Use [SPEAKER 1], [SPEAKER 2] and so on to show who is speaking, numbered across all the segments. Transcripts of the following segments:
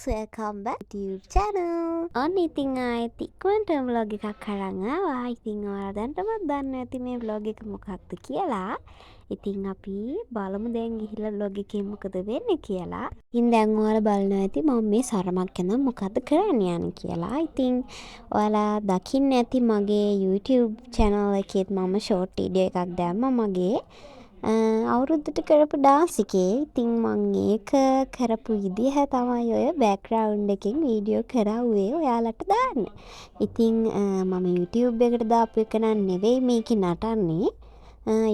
[SPEAKER 1] welcome back to YouTube channel. ඔන්න ඉතින් ආයෙත් ඉක්මනට vlog එකක් අරන් ආවා. ඉතින් ඔයාලා දැනටමත් දන්න ඇති මේ vlog එක මොකක්ද කියලා. ඉතින් අපි බලමු දැන් ගිහිල්ලා vlog එකේ මොකද වෙන්නේ කියලා. ඉතින් දැන් ඔයාලා බලනවා ඇති මම මේ සරමක් යන මොකද්ද කරන්න යන්නේ කියලා. ඉතින් ඔයාලා දකින්න ඇති මගේ YouTube channel එකේත් මම short video එකක් දැම්මා මගේ අවුරුද්දට කරපු ඩාන්ස් එකේ. ඉතින් මම ඒක කරපු විදිහ තමයි ඔය බෑග්ග්‍රවුන්ඩ් එකෙන් වීඩියෝ කරවුවේ ඔයාලට දාන්න. ඉතින් මම YouTube එකට දාපු එක නෙවෙයි මේකේ නටන්නේ.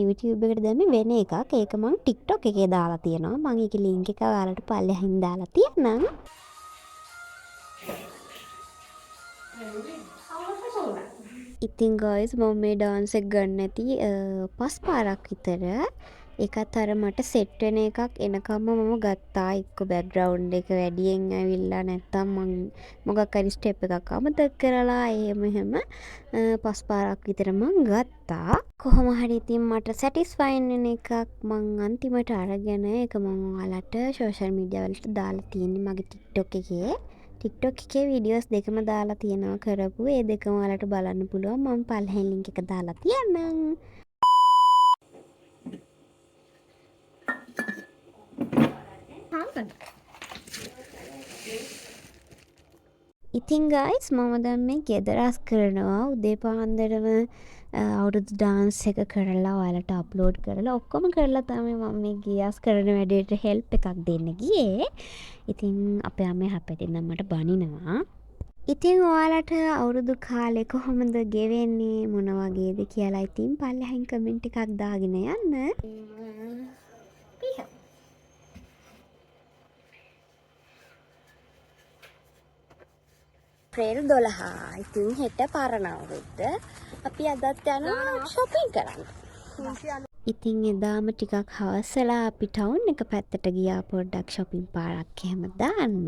[SPEAKER 1] YouTube එකට දැම්මේ වෙන එකක්. ඒක මම TikTok එකේ දාලා තියෙනවා. මම ඒකේ link එක ඔයාලට පල්ලෙහින් දාලා තියෙන්නම්. ඉතින් guys මම මේ ඩාන්ස් එක ගන්න ඇති 5 පාරක් විතර. ඒකත් අර මට සෙට් වෙන එකක් එනකම්ම මම ගත්තා. එක්ක බෑග්ග්‍රවුන්ඩ් එක වැඩියෙන් ඇවිල්ලා නැත්තම් මං මොකක් හරි ස්ටෙප් එකක් අමතක කරලා එහෙම 5 පාරක් විතර මං ගත්තා. කොහොම හරි ඉතින් මට සැටිස්ෆයින් වෙන එකක් මං අන්තිමට අරගෙන ඒක මම ඔයාලට සෝෂල් මීඩියා වලට දාලා තියෙන්නේ මගේ TikTok එකේ. TikTok එකේ වීඩියෝස් දෙකම දාලා තියෙනවා කරපු. ඒ දෙකම ඔයාලට බලන්න පුළුවන්. මම පල්ලෙහෙන් link එක දාලා තියන්නම්. ඉතින් guys මම දැන් මේ ගෙදරස් කරනවා. උදේ පාන්දරම අවුරුදු ඩාන්ස් එක කරලා ඔයාලට අප්ලෝඩ් කරලා ඔක්කොම කරලා තමයි මම මේ ගියාස් කරන වැඩේට හෙල්ප් එකක් දෙන්න ගියේ. ඉතින් අපේ අම්මේ හැප්පෙටින් නම් මට බනිනවා. ඉතින් ඔයාලට අවුරුදු කාලේ කොහොමද ගෙවෙන්නේ මොන වගේද කියලා ඉතින් පල්ලෙහින් කමෙන්ට් එකක් දාගෙන යන්න. ප්‍රේල් 12 ඉතින් හෙට පරණ අවුරුද්ද. අපි අදත් යනවා shopping කරන්න. ඉතින් එදාම ටිකක් හවස් වෙලා අපි ටවුන් එක පැත්තට ගියා පොඩ්ඩක් shopping පාරක් එහෙම දාන්න.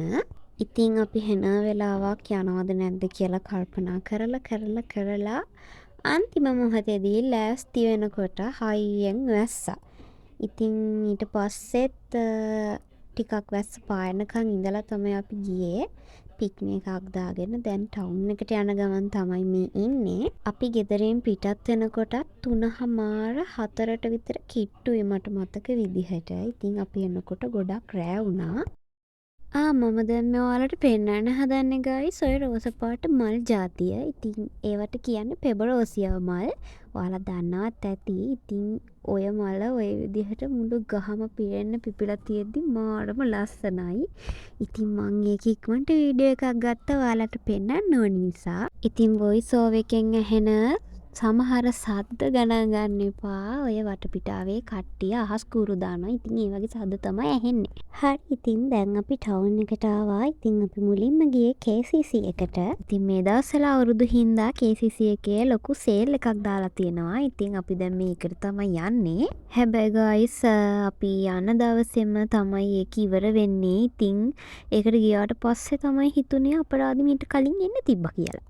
[SPEAKER 1] ඉතින් අපි හෙන වෙලාවක් යනවද නැද්ද කියලා කල්පනා කරලා අන්තිම මොහොතේදී ලෑස්ති වෙනකොට හයියෙන් වැස්සා. ඉතින් ඊට පස්සෙත් ටිකක් වැස්ස පායනකන් ඉඳලා තමයි අපි ගියේ. පික්නික් එකක් දාගෙන දැන් ටවුන් එකට යන ගමන් තමයි මේ ඉන්නේ. අපි ගෙදරින් පිටත් වෙනකොටත් 3:00 4ට විතර කිට්ටුයි මට මතක විදිහට. ඉතින් අපි එනකොට ගොඩක් රෑ වුණා. මම දැන් මේ ඔයාලට පෙන්නන්න හදන්නේ guys ඔය රෝස පාට මල් జాතිය. ඉතින් ඒවට කියන්නේ පෙබරෝසියා මල්. ඔයාලා දන්නවත් ඇති. ඉතින් ඔය මල ඔය විදිහට මුළු ගහම පිරෙන්න පිපිලා තියෙද්දි මාරම ලස්සනයි. ඉතින් මම ඒක ඉක්මනට වීඩියෝ එකක් ගත්තා ඔයාලට පෙන්නන්න ඕන නිසා. ඉතින් වොයිස් ඕවර් එකෙන් ඇහෙන සමහර සද්ද ගණන් ගන්න එපා. ඔය වටපිටාවේ කට්ටිය අහස් කූරු දානවා. ඉතින් ඒ වගේ සද්ද තමයි ඇහෙන්නේ. හරි ඉතින් දැන් අපි ටවුන් එකට ආවා. ඉතින් අපි මුලින්ම ගියේ KCC එකට. ඉතින් මේ දවස්වල අවුරුදු හින්දා KCC එකේ ලොකු සේල් එකක් දාලා තියෙනවා. ඉතින් අපි දැන් මේකට තමයි යන්නේ. හැබැයි guys අපි යන දවසේම තමයි ඒක ඉවර වෙන්නේ. ඉතින් ඒකට ගියාට පස්සේ තමයි හිතුනේ අපරාධ මීට කලින් එන්න තිබ්බා කියලා.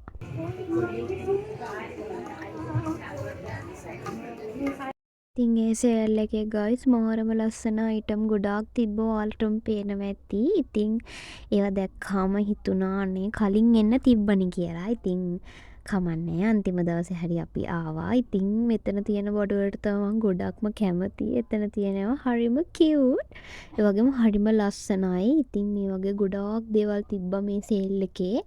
[SPEAKER 1] ඉතින් ඒ සේල් එකේ guys මාරම ලස්සන අයිටම් ගොඩාක් තිබ්බා. ඔයාලටම පේනවා ඇති. ඉතින් ඒවා දැක්කාම හිතුණා අනේ කලින් එන්න තිබ්බනි කියලා. ඉතින් කමන්නේ අන්තිම දවසේ හරි අපි ආවා. ඉතින් මෙතන තියෙන බඩු වලට තමයි මම ගොඩක්ම කැමති. එතන තියෙනවා හරිම කියුට්. ඒ වගේම හරිම ලස්සනයි. ඉතින් මේ වගේ ගොඩාක් දේවල් තිබ්බා මේ සේල් එකේ.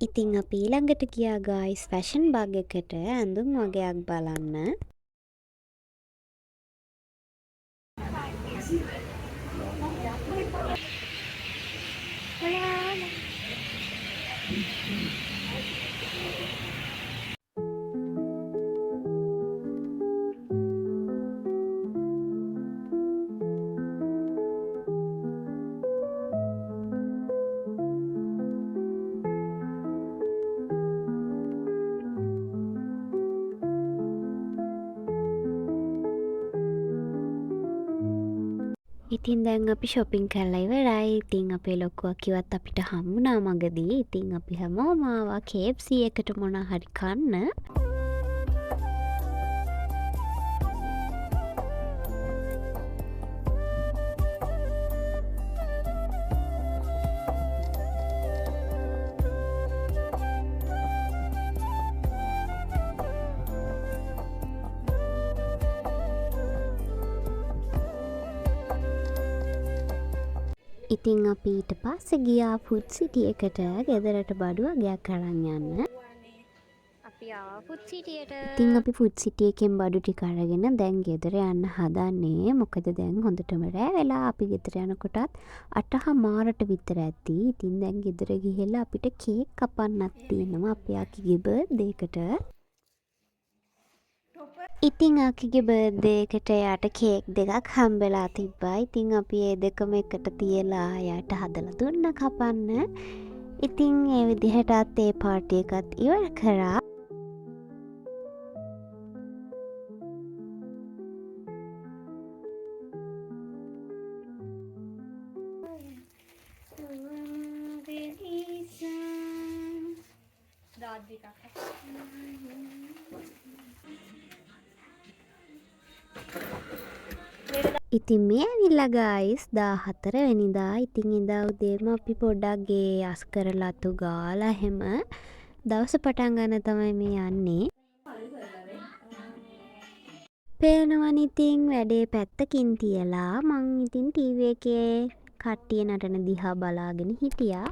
[SPEAKER 1] ඉතින් අපි ඊළඟට ගියා guys ෆැෂන් බග් එකට ඇඳුම් වගේක් බලන්න. ඉතින් දැන් අපි ෂොපින් කරලා ඉවරයි. ඉතින් අපේ ලොක්කුවා කිව්වත් අපිට හම්බුණා මගදී. ඉතින් අපි හැමෝම ආවා KFC එකට මොනා හරි කන්න. ඉතින් අපි ඊට පස්සේ ගියා ෆුඩ් සිටි එකට ගෙදරට බඩු වගයක් අරන් යන්න. අපි ආවා ෆුඩ් සිටියට. ඉතින් අපි ෆුඩ් සිටි එකෙන් බඩු ටික අරගෙන දැන් ගෙදර යන්න හදන්නේ. මොකද දැන් හොඳටම රෑ වෙලා අපි ගෙදර යනකොටත් 8:00ට විතර ඇති. ඉතින් දැන් ගෙදර ගිහලා අපිට කේක් කපන්නත් තියෙනවා අපේ අක්කිගේ බර්ත්ඩේ එකට. ඉතින් අක්කිගේ බර්ත්ඩේ එකට යාට කේක් දෙකක් හම්බෙලා තිබ්බා. ඉතින් අපි ඒ දෙකම එකට තියලා යාට හදලා දුන්න කපන්න. ඉතින් ඒ විදිහටත් ඒ පාර්ටි එකත් ඉවර කරා. ඉතින් මේ ඇවිල්ලා ගායිස් 14 වෙනිදා. ඉතින් එදා උදේම අපි පොඩ්ඩක් ගේ අස් කරලා අතු ගාලා හැම දවස පටන් ගන්න තමයි මේ යන්නේ. පේනවනේ ඉතින් වැඩේ පැත්තකින් තියලා මං ඉතින් ටීවී එකේ කට්ටිය නටන දිහා බලාගෙන හිටියා.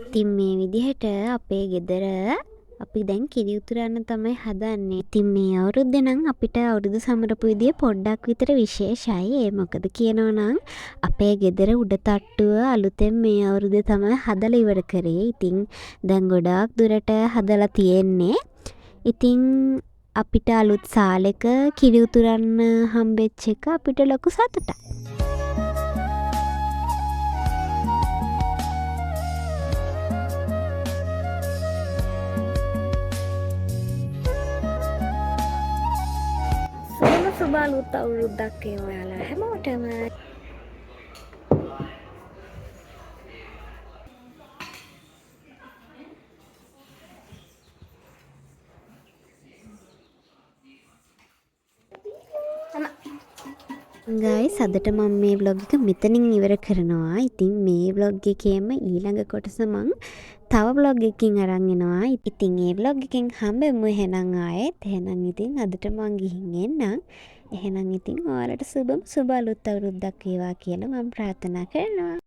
[SPEAKER 1] ඉතින් මේ විදිහට අපේ ගෙදර අපි දැන් කිරි උතුරන්න තමයි හදන්නේ. ඉතින් මේ අවුරුද්දේ නම් අපිට අවුරුදු සමරපු විදිය පොඩ්ඩක් විතර විශේෂයි. ඒ මොකද කියනවා නම් අපේ ගෙදර උඩ තට්ටුව අලුතෙන් මේ අවුරුද්දේ තමයි හදලා ඉවර කරේ. ඉතින් දැන් ගොඩාක් දුරට හදලා තියෙන්නේ. ඉතින් අපිට අලුත් සාලෙක කිරි උතුරන්න හම්බෙච්ච එක අපිට ලොකු සතුටක්. සුබ අලුත් අවුරුද්දක් ඔයාලා හැමෝටම. ගයිස් අදට මම මේ vlog එක මෙතනින් ඉවර කරනවා. ඉතින් මේ vlog එකේම ඊළඟ කොටස මං තව vlog එකකින් අරන් එනවා. ඉතින් ඒ vlog එකෙන් හම්බෙමු එහෙනම් ආයෙත්. එහෙනම් ඉතින් අදට මං ගිහින් එන්නම්. එහෙනම් ඉතින් ඔයාලට සුබ අලුත් අවුරුද්දක් වේවා කියලා මම ප්‍රාර්ථනා කරනවා.